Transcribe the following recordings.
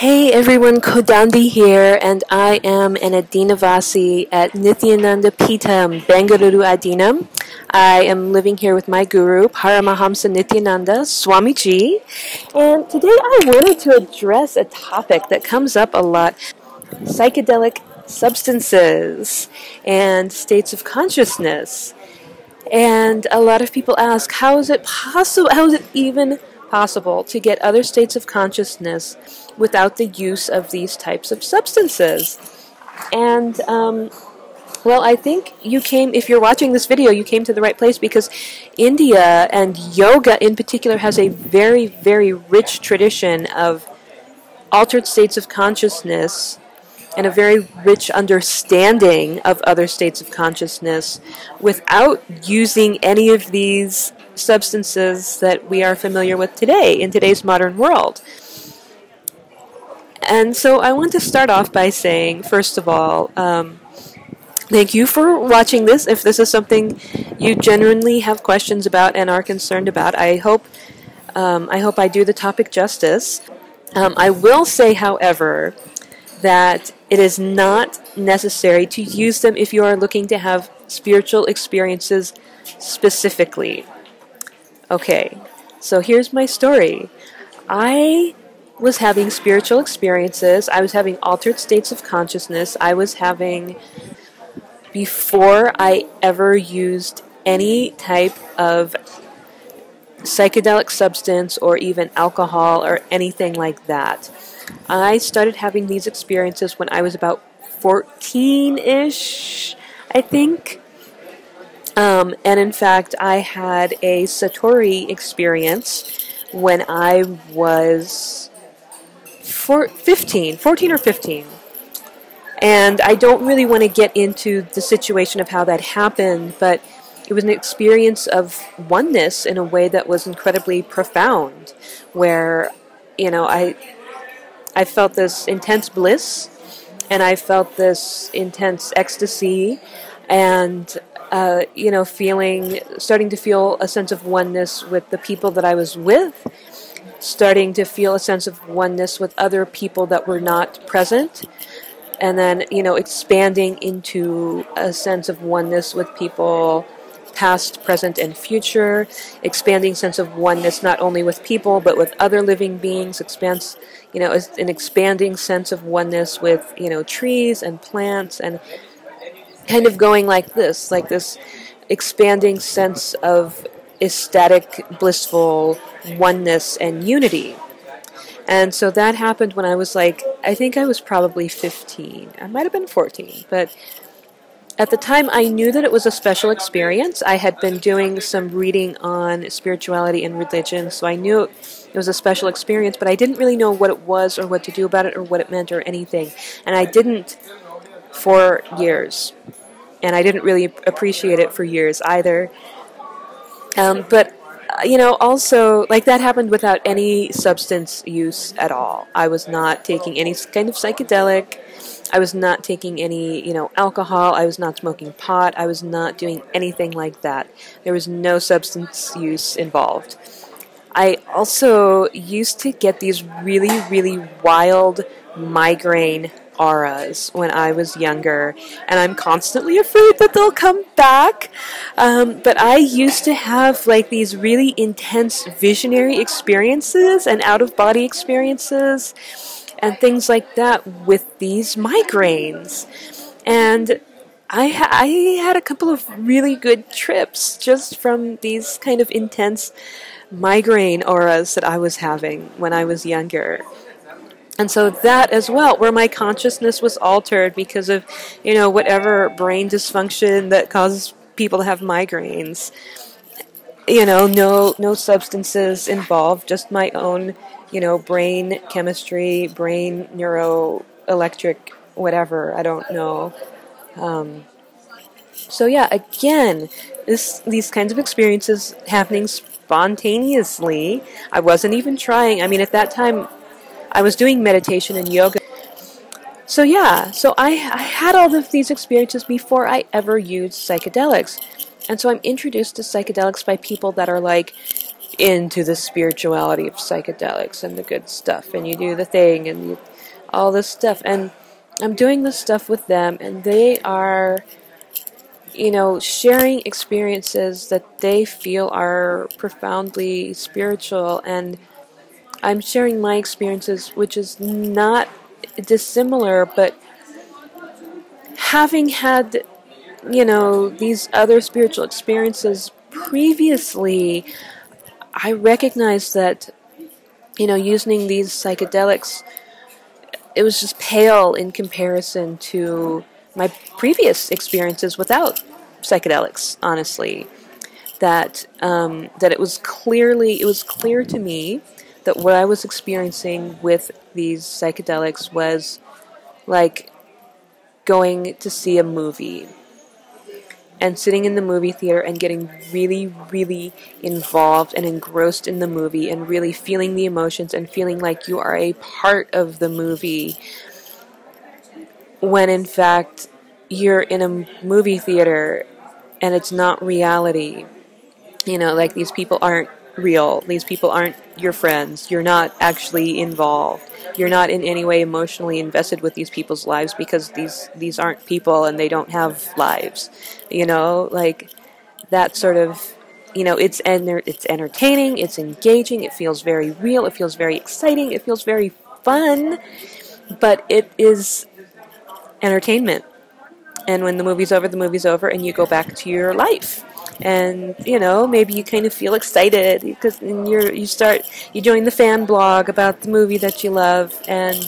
Hey everyone, Kodandi here, and I am an Adinavasi at Nithyananda Peetham, Bengaluru Adinam. I am living here with my guru, Paramahamsa Nithyananda Swamiji, and today I wanted to address a topic that comes up a lot: psychedelic substances and states of consciousness. And a lot of people ask, how is it even possible to get other states of consciousness without the use of these types of substances? And, well, I think if you're watching this video, you came to the right place, because India, and yoga in particular, has a very, very rich tradition of altered states of consciousness and a very rich understanding of other states of consciousness without using any of these substances that we are familiar with today in today's modern world. And so I want to start off by saying, first of all, thank you for watching this. If this is something you genuinely have questions about and are concerned about, I hope I do the topic justice. I will say, however, that it is not necessary to use them if you are looking to have spiritual experiences specifically. Okay, so here's my story. I was having spiritual experiences. I was having altered states of consciousness. I was having, before I ever used any type of psychedelic substance or even alcohol or anything like that. I started having these experiences when I was about 14-ish, I think. And in fact, I had a Satori experience when I was 14 or 15. And I don't really want to get into the situation of how that happened, but it was an experience of oneness in a way that was incredibly profound, where, I felt this intense bliss, and I felt this intense ecstasy, and, starting to feel a sense of oneness with the people that I was with, starting to feel a sense of oneness with other people that were not present, and then, expanding into a sense of oneness with people past, present, and future, expanding sense of oneness not only with people but with other living beings, expands, an expanding sense of oneness with, trees and plants, and kind of going like this expanding sense of ecstatic, blissful oneness and unity. And so that happened when I was I think I was probably 15. I might have been 14, but at the time, I knew that it was a special experience. I had been doing some reading on spirituality and religion, so I knew it was a special experience, but I didn't really know what it was or what to do about it or what it meant or anything. And I didn't for years. And I didn't really appreciate it for years either. But also, that happened without any substance use at all. I was not taking any kind of psychedelic. I was not taking any, alcohol. I was not smoking pot. I was not doing anything like that. There was no substance use involved. I also used to get these really, really wild migraine auras when I was younger, and I'm constantly afraid that they'll come back. But I used to have these really intense visionary experiences and out-of-body experiences and things like that with these migraines. And I had a couple of really good trips just from these kind of intense migraine auras that I was having when I was younger. And so that as well, where my consciousness was altered because of, whatever brain dysfunction that causes people to have migraines. No substances involved, just my own, brain chemistry, brain neuroelectric, whatever, I don't know. So yeah, again, these kinds of experiences happening spontaneously. I wasn't even trying. I mean, at that time, I was doing meditation and yoga. So yeah, I had all of these experiences before I ever used psychedelics. And so I'm introduced to psychedelics by people that are into the spirituality of psychedelics and the good stuff, and you do the thing and all this stuff. And I'm doing this stuff with them, and they are, sharing experiences that they feel are profoundly spiritual, and I'm sharing my experiences, which is not dissimilar, but having had, these other spiritual experiences previously, I recognize that, using these psychedelics, it was just pale in comparison to my previous experiences without psychedelics, honestly. That it was clear to me that what I was experiencing with these psychedelics was like going to see a movie and sitting in the movie theater and getting really, really involved and engrossed in the movie and really feeling the emotions and feeling like you are a part of the movie, when in fact you're in a movie theater and it's not reality. Like, these people aren't real. These people aren't your friends. You're not actually involved. You're not in any way emotionally invested with these people's lives, because these aren't people and they don't have lives. Like that sort of, it's entertaining, it's engaging, it feels very real, it feels very exciting, it feels very fun, but it is entertainment. And when the movie's over, and you go back to your life. And, maybe you kind of feel excited because you join the fan blog about the movie that you love, and,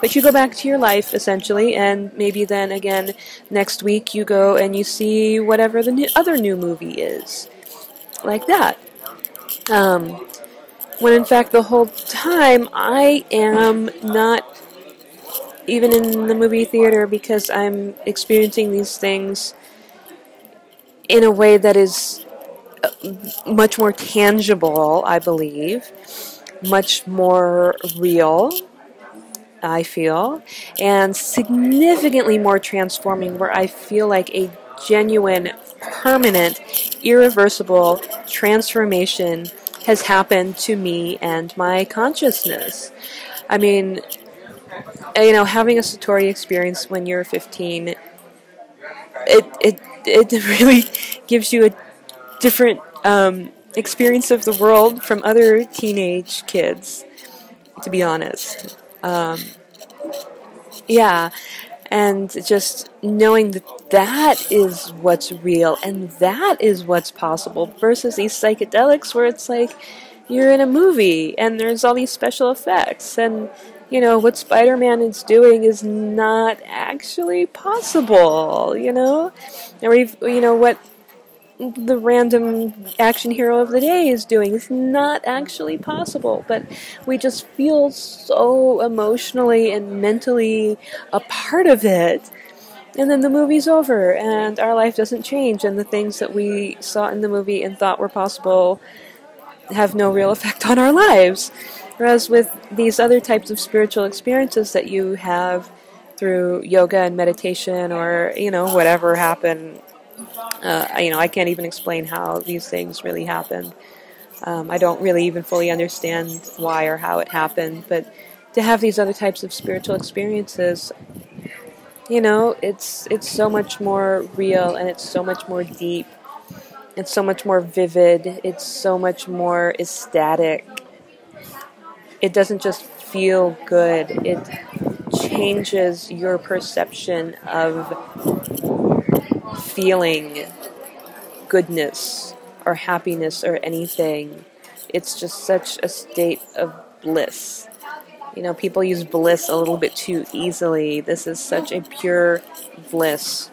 but you go back to your life, essentially, and maybe then again, next week you go and you see whatever the other new movie is. Like that. When in fact the whole time I am not even in the movie theater, because I'm experiencing these things in a way that is much more tangible, I believe, much more real, I feel, and significantly more transforming, where I feel like a genuine, permanent, irreversible transformation has happened to me and my consciousness. I mean, having a Satori experience when you're 15, it really gives you a different experience of the world from other teenage kids, to be honest. Yeah, and just knowing that is what's real and that is what's possible, versus these psychedelics where it's like you're in a movie and there's all these special effects, and what Spider-Man is doing is not actually possible, or what the random action hero of the day is doing is not actually possible, but we just feel so emotionally and mentally a part of it. And then the movie's over, and our life doesn't change, and the things that we saw in the movie and thought were possible have no real effect on our lives. Whereas with these other types of spiritual experiences that you have through yoga and meditation, or, whatever happened, I can't even explain how these things really happened. I don't really even fully understand why or how it happened, but to have these other types of spiritual experiences, it's so much more real, and it's so much more deep, it's so much more vivid, it's so much more ecstatic. It doesn't just feel good, it changes your perception of feeling goodness or happiness or anything. It's just such a state of bliss. People use bliss a little bit too easily. This is such a pure bliss.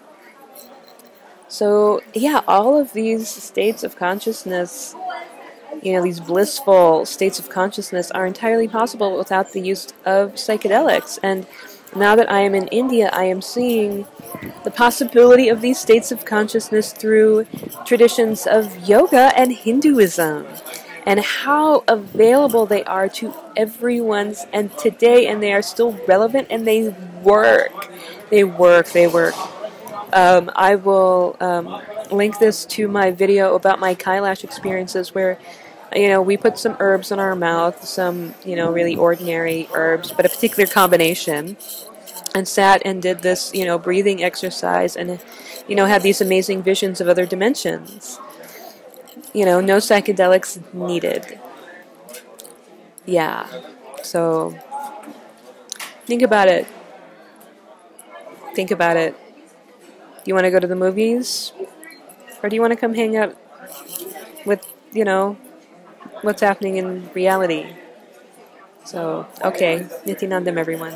So, yeah, all of these states of consciousness, these blissful states of consciousness are entirely possible without the use of psychedelics. And now that I am in India, I am seeing the possibility of these states of consciousness through traditions of yoga and Hinduism, and how available they are to everyone's and today, and they are still relevant, and they work. They work. I will link this to my video about my Kailash experiences, where we put some herbs in our mouth, some, really ordinary herbs, but a particular combination, and sat and did this, breathing exercise, and, had these amazing visions of other dimensions. No psychedelics needed. Yeah. So, think about it. Think about it. Do you want to go to the movies? Or do you want to come hang out with, what's happening in reality? So, okay. Nityanandam, everyone.